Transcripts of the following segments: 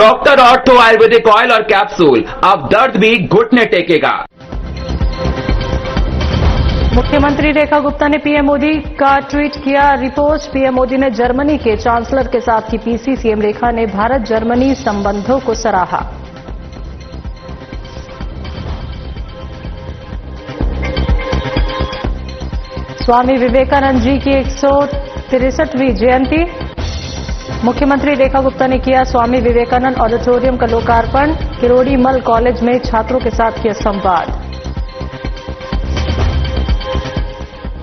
Doctor ortho Ayurvedic oil और capsule, अब दर्द भी घुटने टेकेगा। मुख्यमंत्री रेखा गुप्ता ने पीएम मोदी का ट्वीट किया रिपोस्ट। पीएम मोदी ने जर्मनी के चांसलर के साथ की पीसी। सीएम रेखा ने भारत जर्मनी संबंधों को सराहा। स्वामी विवेकानंद जी की 163वीं जयंती। मुख्यमंत्री रेखा गुप्ता ने किया स्वामी विवेकानंद ऑडिटोरियम का लोकार्पण। किरोड़ी मल कॉलेज में छात्रों के साथ किया संवाद।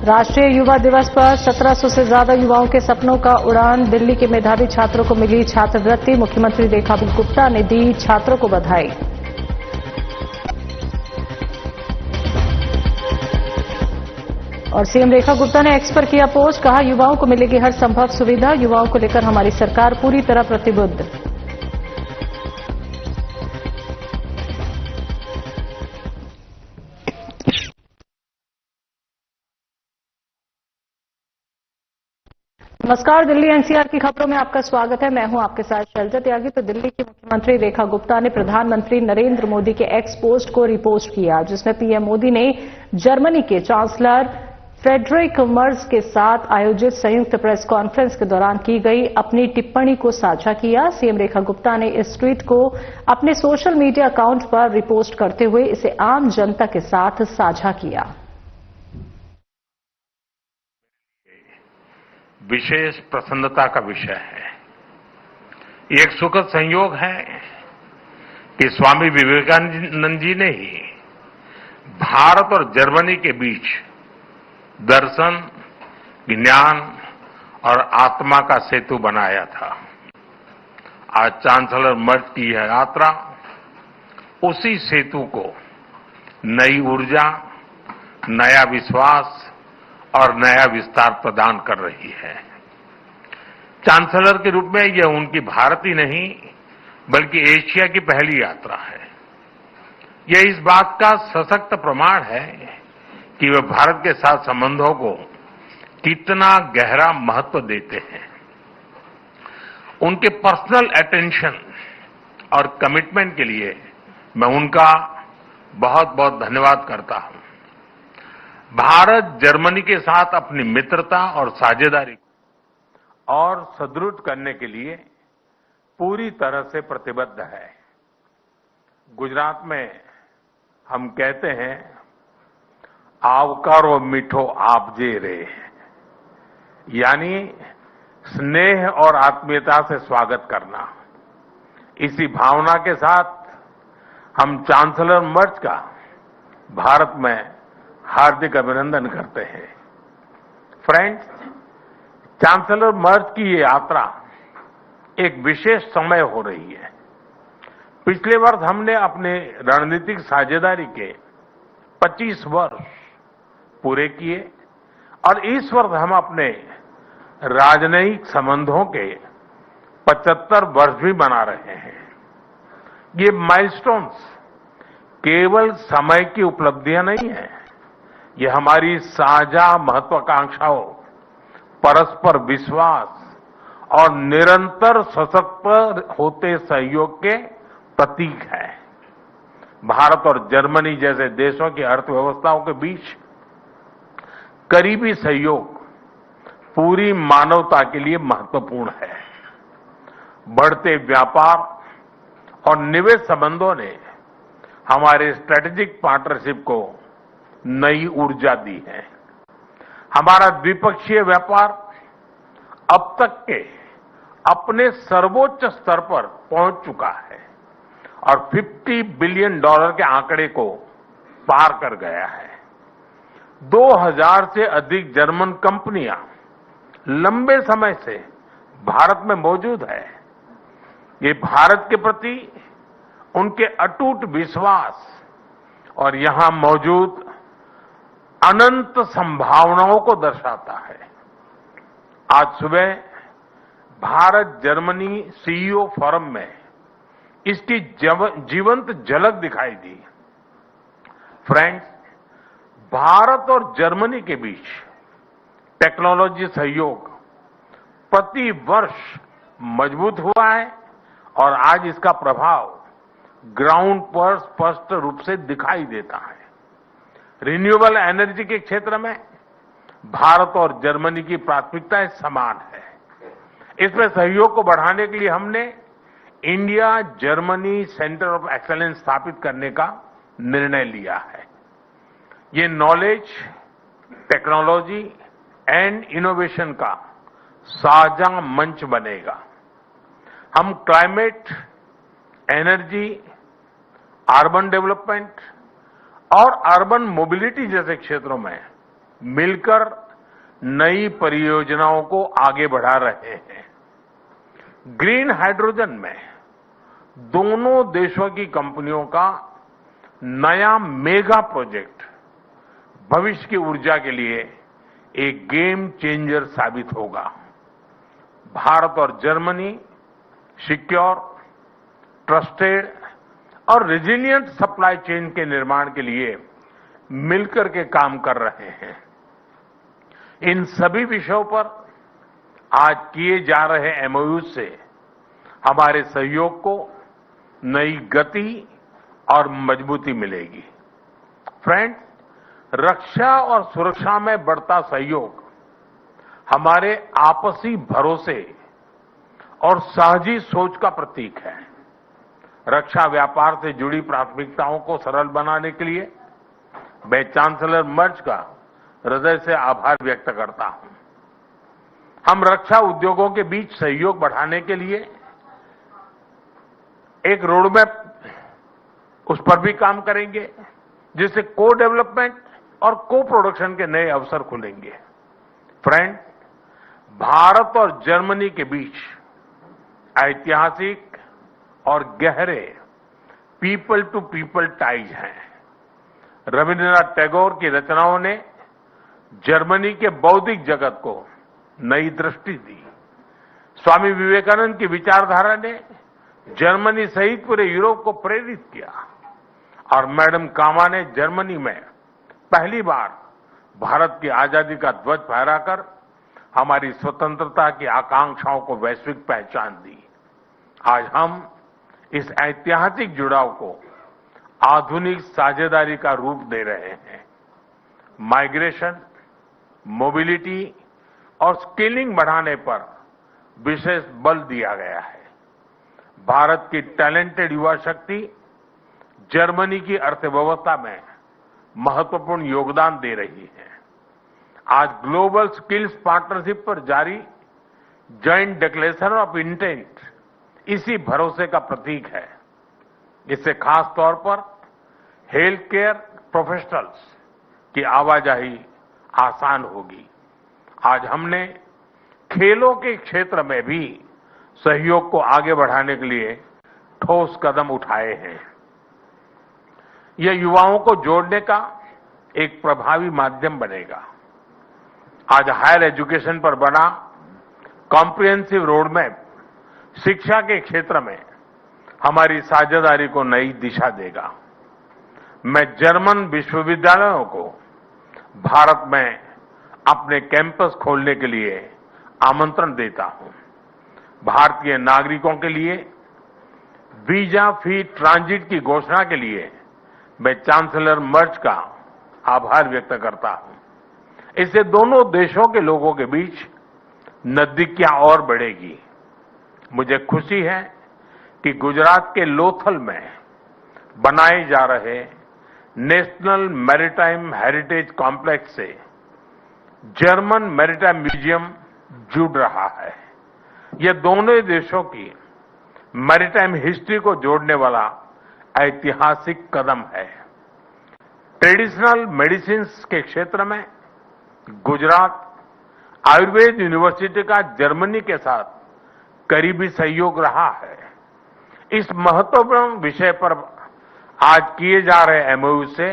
राष्ट्रीय युवा दिवस पर 1700 से ज्यादा युवाओं के सपनों का उड़ान। दिल्ली के मेधावी छात्रों को मिली छात्रवृत्ति। मुख्यमंत्री रेखा गुप्ता ने दी छात्रों को बधाई। और सीएम रेखा गुप्ता ने एक्स पर किया पोस्ट। कहा युवाओं को मिलेगी हर संभव सुविधा। युवाओं को लेकर हमारी सरकार पूरी तरह प्रतिबद्ध। नमस्कार, दिल्ली एनसीआर की खबरों में आपका स्वागत है। मैं हूं आपके साथ शैलजा त्यागी। तो दिल्ली की मुख्यमंत्री रेखा गुप्ता ने प्रधानमंत्री नरेंद्र मोदी के एक्स पोस्ट को रिपोस्ट किया, जिसमें पीएम मोदी ने जर्मनी के चांसलर फ्रेडरिक मर्ज के साथ आयोजित संयुक्त प्रेस कॉन्फ्रेंस के दौरान की गई अपनी टिप्पणी को साझा किया। सीएम रेखा गुप्ता ने इस ट्वीट को अपने सोशल मीडिया अकाउंट पर रिपोस्ट करते हुए इसे आम जनता के साथ साझा किया। विशेष प्रसन्नता का विषय है। ये एक सुखद संयोग है कि स्वामी विवेकानंद जी ने ही भारत और जर्मनी के बीच दर्शन, ज्ञान और आत्मा का सेतु बनाया था। आज चांसलर मर्ज की यह यात्रा उसी सेतु को नई ऊर्जा, नया विश्वास और नया विस्तार प्रदान कर रही है। चांसलर के रूप में यह उनकी भारत ही नहीं बल्कि एशिया की पहली यात्रा है। यह इस बात का सशक्त प्रमाण है कि वे भारत के साथ संबंधों को कितना गहरा महत्व देते हैं। उनके पर्सनल अटेंशन और कमिटमेंट के लिए मैं उनका बहुत बहुत धन्यवाद करता हूं। भारत जर्मनी के साथ अपनी मित्रता और साझेदारी और सुदृढ़ करने के लिए पूरी तरह से प्रतिबद्ध है। गुजरात में हम कहते हैं आवकारो मीठो आपजे रे, यानी स्नेह और आत्मीयता से स्वागत करना। इसी भावना के साथ हम चांसलर मर्ज का भारत में हार्दिक अभिनंदन करते हैं। फ्रेंड्स, चांसलर मर्ज की ये यात्रा एक विशेष समय हो रही है। पिछले वर्ष हमने अपने रणनीतिक साझेदारी के 25 वर्ष पूरे किए और इस वर्ष हम अपने राजनयिक संबंधों के 75 वर्ष भी मना रहे हैं। ये माइलस्टोन्स केवल समय की उपलब्धियां नहीं है, ये हमारी साझा महत्वाकांक्षाओं, परस्पर विश्वास और निरंतर सशक्त होते सहयोग के प्रतीक है। भारत और जर्मनी जैसे देशों की अर्थव्यवस्थाओं के बीच करीबी सहयोग पूरी मानवता के लिए महत्वपूर्ण है। बढ़ते व्यापार और निवेश संबंधों ने हमारे स्ट्रेटेजिक पार्टनरशिप को नई ऊर्जा दी है। हमारा द्विपक्षीय व्यापार अब तक के अपने सर्वोच्च स्तर पर पहुंच चुका है और $50 बिलियन के आंकड़े को पार कर गया है। 2000 से अधिक जर्मन कंपनियां लंबे समय से भारत में मौजूद है। ये भारत के प्रति उनके अटूट विश्वास और यहां मौजूद अनंत संभावनाओं को दर्शाता है। आज सुबह भारत जर्मनी सीईओ फोरम में इसकी जीवंत झलक दिखाई दी। फ्रेंड्स, भारत और जर्मनी के बीच टेक्नोलॉजी सहयोग प्रति वर्ष मजबूत हुआ है और आज इसका प्रभाव ग्राउंड पर स्पष्ट रूप से दिखाई देता है। रिन्यूएबल एनर्जी के क्षेत्र में भारत और जर्मनी की प्राथमिकताएं समान है। इसमें सहयोग को बढ़ाने के लिए हमने India Germany centre of excellence स्थापित करने का निर्णय लिया है। ये नॉलेज, टेक्नोलॉजी एंड इनोवेशन का साझा मंच बनेगा। हम क्लाइमेट, एनर्जी, अर्बन डेवलपमेंट और अर्बन मोबिलिटी जैसे क्षेत्रों में मिलकर नई परियोजनाओं को आगे बढ़ा रहे हैं। ग्रीन हाइड्रोजन में दोनों देशों की कंपनियों का नया मेगा प्रोजेक्ट भविष्य की ऊर्जा के लिए एक गेम चेंजर साबित होगा। भारत और जर्मनी सिक्योर, ट्रस्टेड और रेजिलिएंट सप्लाई चेन के निर्माण के लिए मिलकर के काम कर रहे हैं। इन सभी विषयों पर आज किए जा रहे एमओयू से हमारे सहयोग को नई गति और मजबूती मिलेगी। फ्रेंड्स, रक्षा और सुरक्षा में बढ़ता सहयोग हमारे आपसी भरोसे और साझी सोच का प्रतीक है। रक्षा व्यापार से जुड़ी प्राथमिकताओं को सरल बनाने के लिए मैं चांसलर मर्ज का हृदय से आभार व्यक्त करता हूं। हम रक्षा उद्योगों के बीच सहयोग बढ़ाने के लिए एक रोडमैप उस पर भी काम करेंगे, जिससे को डेवलपमेंट और को प्रोडक्शन के नए अवसर खुलेंगे। फ्रेंड, भारत और जर्मनी के बीच ऐतिहासिक और गहरे पीपल टू पीपल टाइज हैं। रविन्द्रनाथ टैगोर की रचनाओं ने जर्मनी के बौद्धिक जगत को नई दृष्टि दी। स्वामी विवेकानंद की विचारधारा ने जर्मनी सहित पूरे यूरोप को प्रेरित किया और मैडम कामा ने जर्मनी में पहली बार भारत की आजादी का ध्वज फहराकर हमारी स्वतंत्रता की आकांक्षाओं को वैश्विक पहचान दी। आज हम इस ऐतिहासिक जुड़ाव को आधुनिक साझेदारी का रूप दे रहे हैं। माइग्रेशन, मोबिलिटी और स्किलिंग बढ़ाने पर विशेष बल दिया गया है। भारत की टैलेंटेड युवा शक्ति जर्मनी की अर्थव्यवस्था में महत्वपूर्ण योगदान दे रही है। आज ग्लोबल स्किल्स पार्टनरशिप पर जारी जॉइंट डिक्लेरेशन ऑफ इंटेंट इसी भरोसे का प्रतीक है। इससे खास तौर पर हेल्थ केयर प्रोफेशनल्स की आवाजाही आसान होगी। आज हमने खेलों के क्षेत्र में भी सहयोग को आगे बढ़ाने के लिए ठोस कदम उठाए हैं। यह युवाओं को जोड़ने का एक प्रभावी माध्यम बनेगा। आज हायर एजुकेशन पर बना कॉम्प्रिहेंसिव रोडमैप शिक्षा के क्षेत्र में हमारी साझेदारी को नई दिशा देगा। मैं जर्मन विश्वविद्यालयों को भारत में अपने कैंपस खोलने के लिए आमंत्रण देता हूं। भारतीय नागरिकों के लिए वीजा फ्री ट्रांजिट की घोषणा के लिए मैं चांसलर मर्ज का आभार व्यक्त करता हूं। इससे दोनों देशों के लोगों के बीच नजदीकियां और बढ़ेगी। मुझे खुशी है कि गुजरात के लोथल में बनाए जा रहे नेशनल मैरीटाइम हेरिटेज कॉम्प्लेक्स से जर्मन मैरीटाइम म्यूजियम जुड़ रहा है। यह दोनों देशों की मैरीटाइम हिस्ट्री को जोड़ने वाला ऐतिहासिक कदम है। ट्रेडिशनल मेडिसिन के क्षेत्र में गुजरात आयुर्वेद यूनिवर्सिटी का जर्मनी के साथ करीबी सहयोग रहा है। इस महत्वपूर्ण विषय पर आज किए जा रहे एमओयू से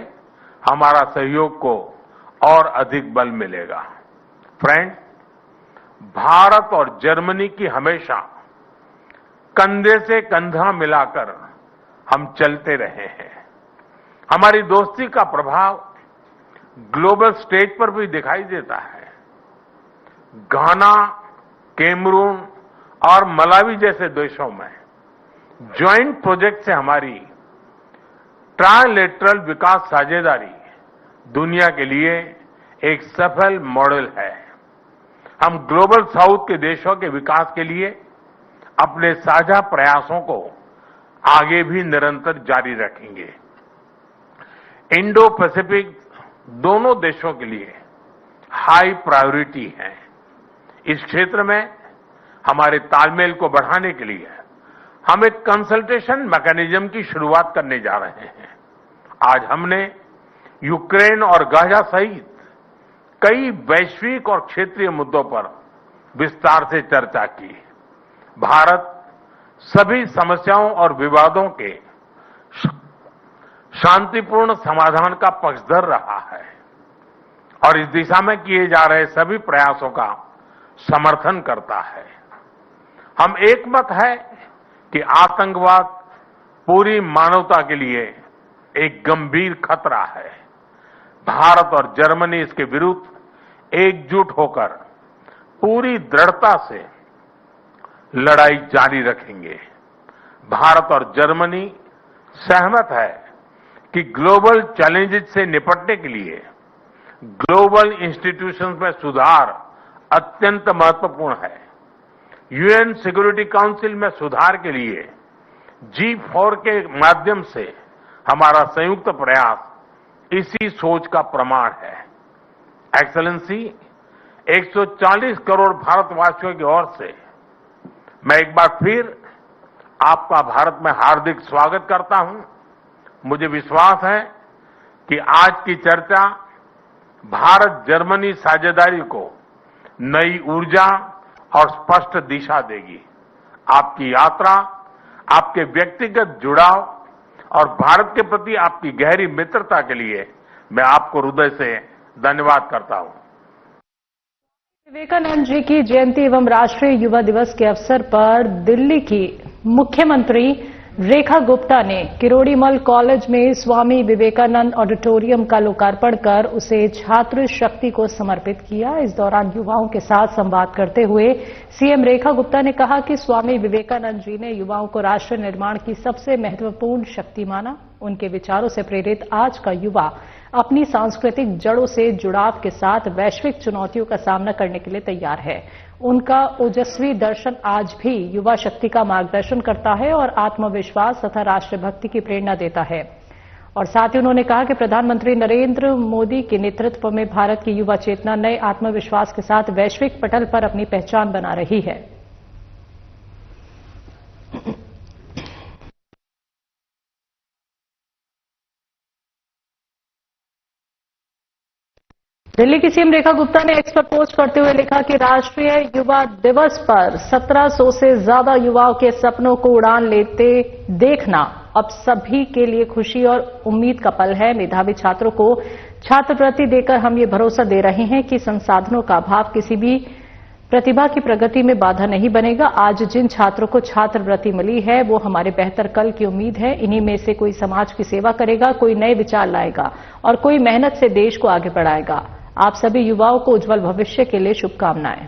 हमारा सहयोग को और अधिक बल मिलेगा। फ्रेंड, भारत और जर्मनी की हमेशा कंधे से कंधा मिलाकर हम चलते रहे हैं। हमारी दोस्ती का प्रभाव ग्लोबल स्टेज पर भी दिखाई देता है। घाना, कैमरून और मलावी जैसे देशों में ज्वाइंट प्रोजेक्ट से हमारी ट्राइलेटरल विकास साझेदारी दुनिया के लिए एक सफल मॉडल है। हम ग्लोबल साउथ के देशों के विकास के लिए अपने साझा प्रयासों को आगे भी निरंतर जारी रखेंगे। इंडो पैसिफिक दोनों देशों के लिए हाई प्रायोरिटी है। इस क्षेत्र में हमारे तालमेल को बढ़ाने के लिए हम एक कंसल्टेशन मैकेनिज्म की शुरुआत करने जा रहे हैं। आज हमने यूक्रेन और गाजा सहित कई वैश्विक और क्षेत्रीय मुद्दों पर विस्तार से चर्चा की। भारत सभी समस्याओं और विवादों के शांतिपूर्ण समाधान का पक्षधर रहा है और इस दिशा में किए जा रहे सभी प्रयासों का समर्थन करता है। हम एकमत है कि आतंकवाद पूरी मानवता के लिए एक गंभीर खतरा है। भारत और जर्मनी इसके विरुद्ध एकजुट होकर पूरी दृढ़ता से लड़ाई जारी रखेंगे। भारत और जर्मनी सहमत है कि ग्लोबल चैलेंजेस से निपटने के लिए ग्लोबल इंस्टीट्यूशंस में सुधार अत्यंत महत्वपूर्ण है। यूएन सिक्योरिटी काउंसिल में सुधार के लिए G4 के माध्यम से हमारा संयुक्त प्रयास इसी सोच का प्रमाण है। एक्सेलेंसी, 140 करोड़ भारतवासियों की ओर से मैं एक बार फिर आपका भारत में हार्दिक स्वागत करता हूं। मुझे विश्वास है कि आज की चर्चा भारत जर्मनी साझेदारी को नई ऊर्जा और स्पष्ट दिशा देगी। आपकी यात्रा, आपके व्यक्तिगत जुड़ाव और भारत के प्रति आपकी गहरी मित्रता के लिए मैं आपको हृदय से धन्यवाद करता हूं। विवेकानंद जी की जयंती एवं राष्ट्रीय युवा दिवस के अवसर पर दिल्ली की मुख्यमंत्री रेखा गुप्ता ने किरोड़ीमल कॉलेज में स्वामी विवेकानंद ऑडिटोरियम का लोकार्पण कर उसे छात्र शक्ति को समर्पित किया। इस दौरान युवाओं के साथ संवाद करते हुए सीएम रेखा गुप्ता ने कहा कि स्वामी विवेकानंद जी ने युवाओं को राष्ट्र निर्माण की सबसे महत्वपूर्ण शक्ति माना। उनके विचारों से प्रेरित आज का युवा अपनी सांस्कृतिक जड़ों से जुड़ाव के साथ वैश्विक चुनौतियों का सामना करने के लिए तैयार है। उनका ओजस्वी दर्शन आज भी युवा शक्ति का मार्गदर्शन करता है और आत्मविश्वास तथा राष्ट्रभक्ति की प्रेरणा देता है। और साथ ही उन्होंने कहा कि प्रधानमंत्री नरेंद्र मोदी के नेतृत्व में भारत की युवा चेतना नए आत्मविश्वास के साथ वैश्विक पटल पर अपनी पहचान बना रही है। दिल्ली की सीएम रेखा गुप्ता ने एक्स पर पोस्ट करते हुए लिखा कि राष्ट्रीय युवा दिवस पर 1700 से ज्यादा युवाओं के सपनों को उड़ान लेते देखना अब सभी के लिए खुशी और उम्मीद का पल है। मेधावी छात्रों को छात्रवृत्ति देकर हम ये भरोसा दे रहे हैं कि संसाधनों का अभाव किसी भी प्रतिभा की प्रगति में बाधा नहीं बनेगा। आज जिन छात्रों को छात्रवृत्ति मिली है वो हमारे बेहतर कल की उम्मीद है। इन्हीं में से कोई समाज की सेवा करेगा, कोई नए विचार लाएगा और कोई मेहनत से देश को आगे बढ़ाएगा। आप सभी युवाओं को उज्जवल भविष्य के लिए शुभकामनाएं।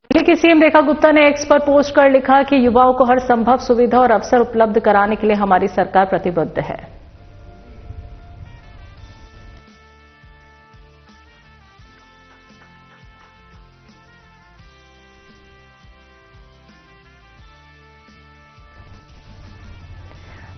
दिल्ली की सीएम रेखा गुप्ता ने एक्स पर पोस्ट कर लिखा कि युवाओं को हर संभव सुविधा और अवसर उपलब्ध कराने के लिए हमारी सरकार प्रतिबद्ध है।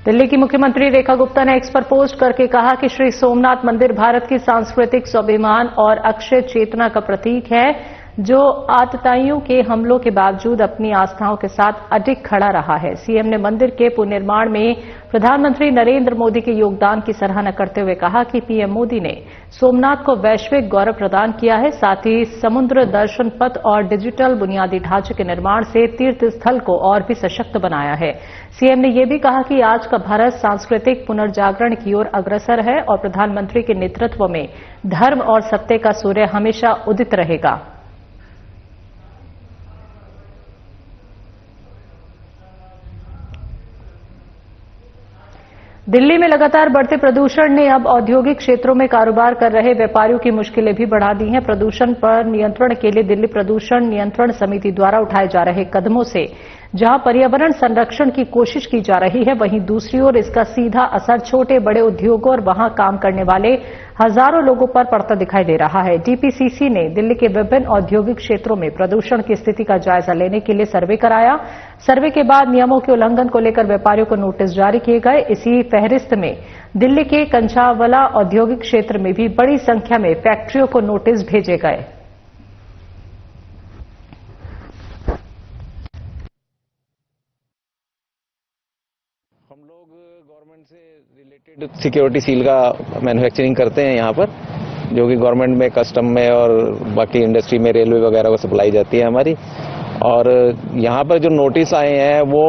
दिल्ली की मुख्यमंत्री रेखा गुप्ता ने एक्स पर पोस्ट करके कहा कि श्री सोमनाथ मंदिर भारत की सांस्कृतिक स्वाभिमान और अक्षय चेतना का प्रतीक है, जो आतताइयों के हमलों के बावजूद अपनी आस्थाओं के साथ अडिग खड़ा रहा है। सीएम ने मंदिर के पुनर्निर्माण में प्रधानमंत्री नरेंद्र मोदी के योगदान की सराहना करते हुए कहा कि पीएम मोदी ने सोमनाथ को वैश्विक गौरव प्रदान किया है। साथ ही समुद्र दर्शन पथ और डिजिटल बुनियादी ढांचे के निर्माण से तीर्थ स्थल को और भी सशक्त बनाया है। सीएम ने यह भी कहा कि आज का भारत सांस्कृतिक पुनर्जागरण की ओर अग्रसर है और प्रधानमंत्री के नेतृत्व में धर्म और सत्य का सूर्य हमेशा उदित रहेगा। दिल्ली में लगातार बढ़ते प्रदूषण ने अब औद्योगिक क्षेत्रों में कारोबार कर रहे व्यापारियों की मुश्किलें भी बढ़ा दी हैं। प्रदूषण पर नियंत्रण के लिए दिल्ली प्रदूषण नियंत्रण समिति द्वारा उठाए जा रहे कदमों से जहां पर्यावरण संरक्षण की कोशिश की जा रही है, वहीं दूसरी ओर इसका सीधा असर छोटे बड़े उद्योगों और वहां काम करने वाले हजारों लोगों पर पड़ता दिखाई दे रहा है। डीपीसीसी ने दिल्ली के विभिन्न औद्योगिक क्षेत्रों में प्रदूषण की स्थिति का जायजा लेने के लिए सर्वे कराया। सर्वे के बाद नियमों के उल्लंघन को लेकर व्यापारियों को नोटिस जारी किए गए। इसी फहरिस्त में दिल्ली के कंछावला औद्योगिक क्षेत्र में भी बड़ी संख्या में फैक्ट्रियों को नोटिस भेजे गए। हम लोग गवर्नमेंट से रिलेटेड सिक्योरिटी सील का मैन्युफैक्चरिंग करते हैं यहाँ पर, जो कि गवर्नमेंट में, कस्टम में और बाकी इंडस्ट्री में, रेलवे वगैरह को सप्लाई जाती है हमारी। और यहाँ पर जो नोटिस आए हैं वो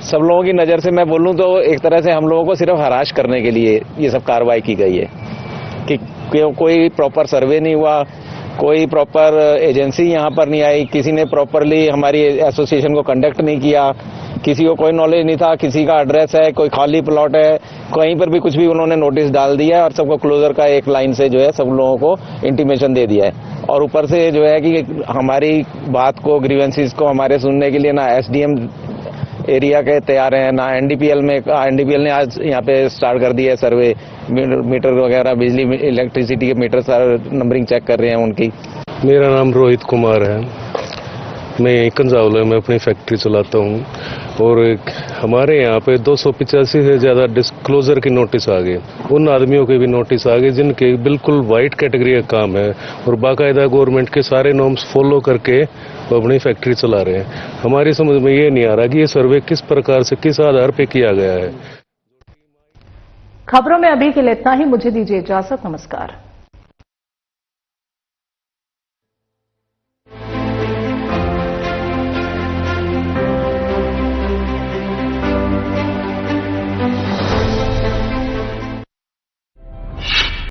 सब लोगों की नज़र से मैं बोलूँ तो एक तरह से हम लोगों को सिर्फ हराश करने के लिए ये सब कार्रवाई की गई है कि कोई प्रॉपर सर्वे नहीं हुआ, कोई प्रॉपर एजेंसी यहाँ पर नहीं आई, किसी ने प्रॉपरली हमारी एसोसिएशन को कंडक्ट नहीं किया, किसी को कोई नॉलेज नहीं था, किसी का एड्रेस है, कोई खाली प्लॉट है, कहीं पर भी कुछ भी उन्होंने नोटिस डाल दिया और सबको क्लोजर का एक लाइन से जो है सब लोगों को इंटीमेशन दे दिया है। और ऊपर से जो है कि हमारी बात को, ग्रीवेंसीज को हमारे सुनने के लिए ना एसडीएम एरिया के तैयार हैं, ना एनडीपीएल ने आज यहाँ पे स्टार्ट कर दिया है सर्वे, मीटर वगैरह, बिजली इलेक्ट्रिसिटी के मीटर सारे नंबरिंग चेक कर रहे हैं उनकी। मेरा नाम रोहित कुमार है, मैं यहीं कंजावला में अपनी फैक्ट्री चलाता हूँ और हमारे यहाँ पे 285 से ज़्यादा डिस्क्लोजर की नोटिस आ गई। उन आदमियों के भी नोटिस आ गए जिनके बिल्कुल वाइट कैटेगरी का काम है और बाकायदा गवर्नमेंट के सारे नॉर्म्स फॉलो करके वो अपनी फैक्ट्री चला रहे हैं। हमारी समझ में ये नहीं आ रहा कि ये सर्वे किस प्रकार से, किस आधार पर किया गया है। खबरों में अभी के लिए इतना ही। मुझे दीजिए इजाजत। नमस्कार।